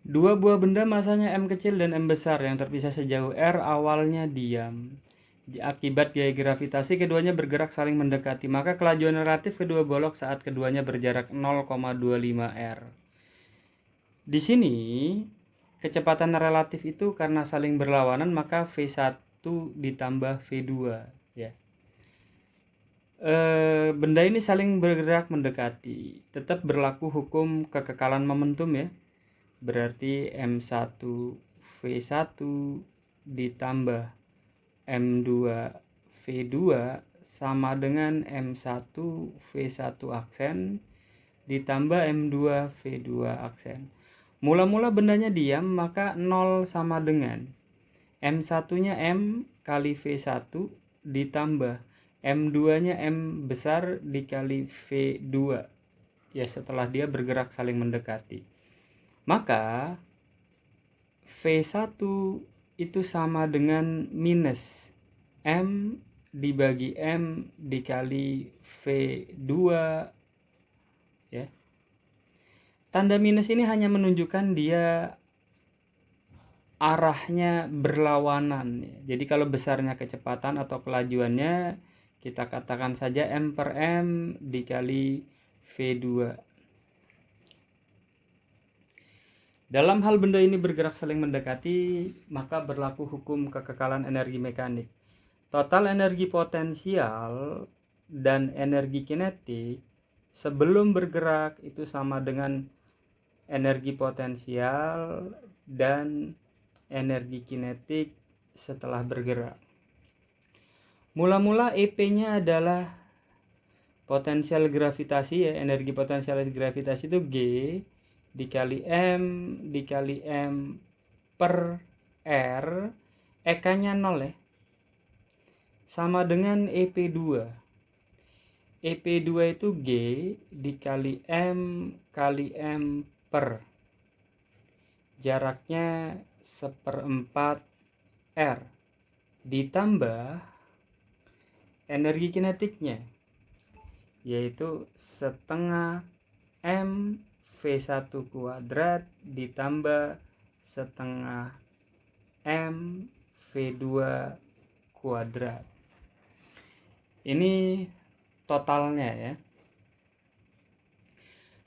Dua buah benda masanya M kecil dan M besar yang terpisah sejauh R awalnya diam. Akibat gaya gravitasi keduanya bergerak saling mendekati, maka kelajuan relatif kedua bolok saat keduanya berjarak 0,25 R. Di sini kecepatan relatif itu karena saling berlawanan, maka V1 ditambah V2 ya. Benda ini saling bergerak mendekati. Tetap berlaku hukum kekekalan momentum ya. Berarti M1 V1 ditambah M2 V2 sama dengan M1 V1 aksen ditambah M2 V2 aksen. Mula-mula bendanya diam, maka 0 sama dengan M1-nya M kali V1 ditambah M2-nya M besar dikali V2 ya, setelah dia bergerak saling mendekati. Maka V1 itu sama dengan minus M dibagi M dikali V2 ya. Tanda minus ini hanya menunjukkan dia arahnya berlawanan ya. Jadi kalau besarnya kecepatan atau kelajuannya, kita katakan saja M per M dikali V2. Dalam hal benda ini bergerak saling mendekati, maka berlaku hukum kekekalan energi mekanik. Total energi potensial dan energi kinetik sebelum bergerak itu sama dengan energi potensial dan energi kinetik setelah bergerak. Mula-mula EP-nya adalah potensial gravitasi ya, energi potensial gravitasi itu G dikali M per R, EK-nya 0 ya, sama dengan EP2. EP2 itu G dikali M kali M per, jaraknya 1/4 R, ditambah energi kinetiknya yaitu setengah M V1 kuadrat ditambah setengah M V2 kuadrat. Ini totalnya ya.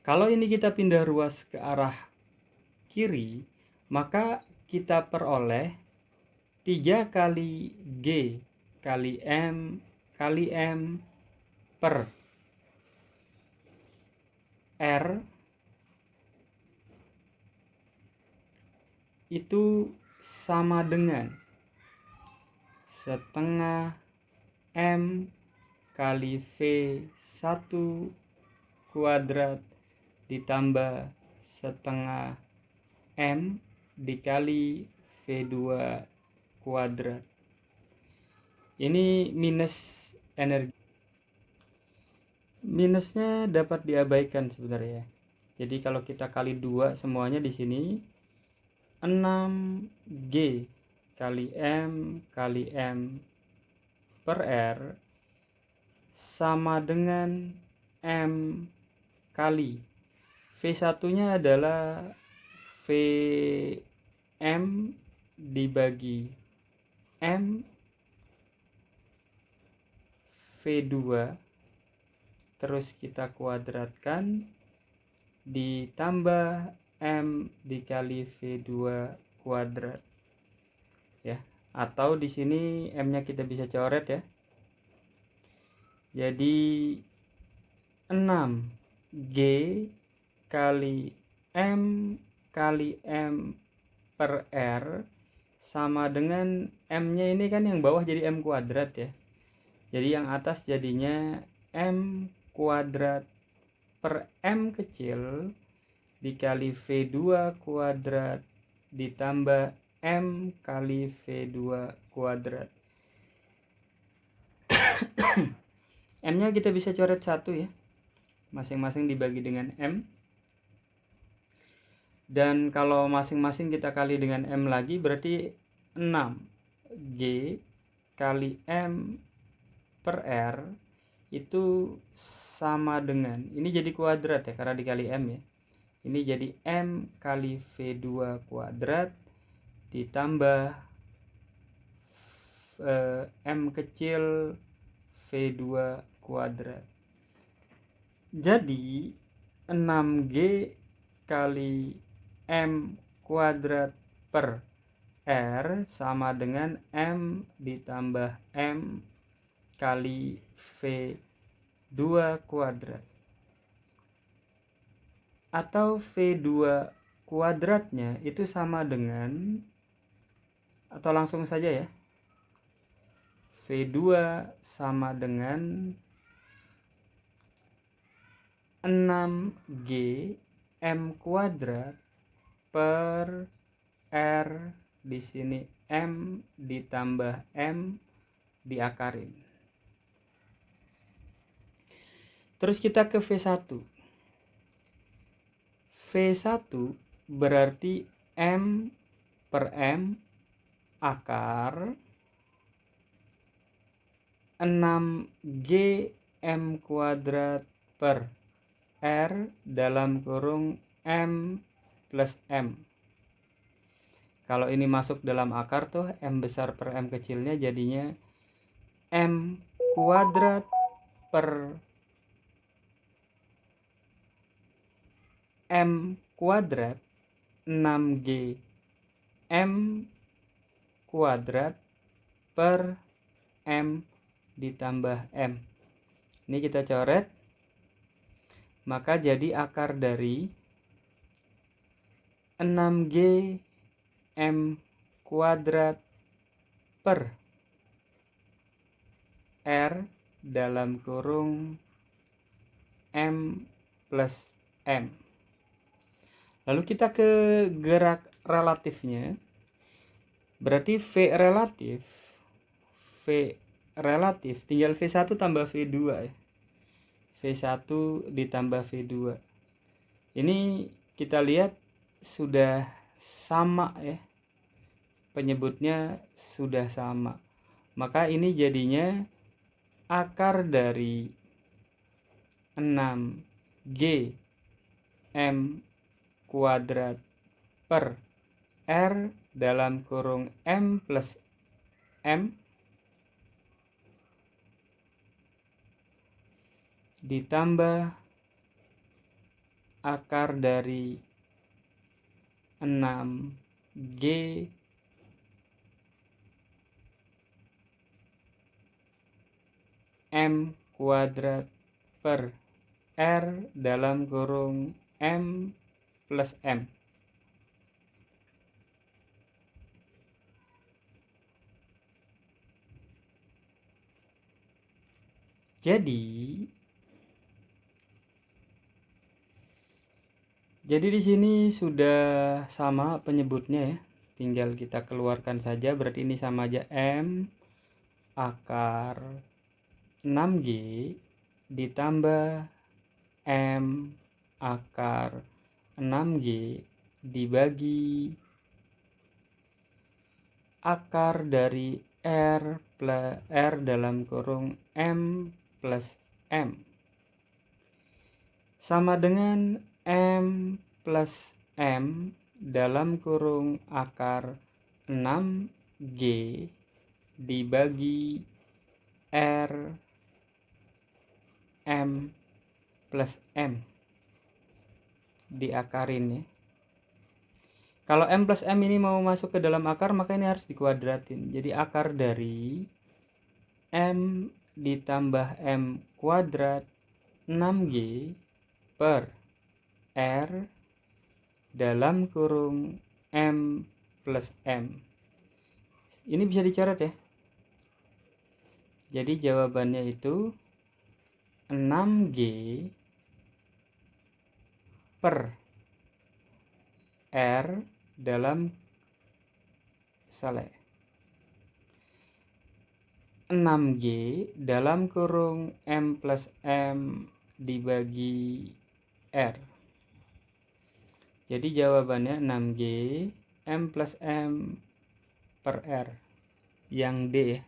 Kalau ini kita pindah ruas ke arah kiri, maka kita peroleh 3 kali G kali M per R itu sama dengan setengah M kali V1 kuadrat ditambah setengah M dikali V2 kuadrat. Ini minus energi. Minusnya dapat diabaikan sebenarnya. Jadi kalau kita kali 2 semuanya di sini, 6G kali M per R sama dengan M kali V1-nya adalah VM dibagi M V2 terus kita kuadratkan ditambah M dikali V2 kuadrat ya, atau di sini M-nya kita bisa coret ya. Jadi 6G kali M per R sama dengan M-nya ini kan yang bawah jadi M kuadrat ya. Jadi yang atas jadinya M kuadrat per M kecil dikali V2 kuadrat ditambah M kali V2 kuadrat. M-nya kita bisa coret 1 ya. Masing-masing dibagi dengan M. Dan kalau masing-masing kita kali dengan M lagi berarti 6G kali M per R itu sama dengan, ini jadi kuadrat ya karena dikali M ya. Ini jadi M kali V2 kuadrat ditambah M kecil V2 kuadrat. Jadi 6G kali M kuadrat per R sama dengan M ditambah M kali V2 kuadrat. Atau V2 kuadratnya itu sama dengan, atau langsung saja ya, V2 sama dengan 6G M kuadrat per R, di sini M ditambah M diakarin. Terus kita ke V1. V1 berarti M per M akar 6G M kuadrat per R dalam kurung M plus M. Kalau ini masuk dalam akar tuh M besar per M kecilnya jadinya M kuadrat per M kuadrat 6G M kuadrat per M ditambah M. Ini kita coret. Maka jadi akar dari 6G M kuadrat per R dalam kurung M plus M. Lalu kita ke gerak relatifnya. Berarti V relatif tinggal V1 tambah V2 ya. V1 ditambah V2. Ini kita lihat sudah sama ya. Penyebutnya sudah sama. Maka ini jadinya akar dari 6G M kuadrat per R dalam kurung M plus M ditambah akar dari 6G M kuadrat per R dalam kurung M plus M. Jadi di sini sudah sama penyebutnya ya. Tinggal kita keluarkan saja, berarti ini sama aja M akar 6G ditambah M akar 6G dibagi akar dari R dalam kurung M plus M sama dengan M plus M dalam kurung akar 6G dibagi R M plus M diakarin ya. Kalau M plus M ini mau masuk ke dalam akar, maka ini harus dikuadratin. Jadi akar dari M ditambah M kuadrat 6G per R dalam kurung M plus M. Ini bisa dicoret ya. Jadi jawabannya itu 6G per R dalam 6G dalam kurung M plus M dibagi R. Jadi jawabannya 6G M plus M per R, yang D ya.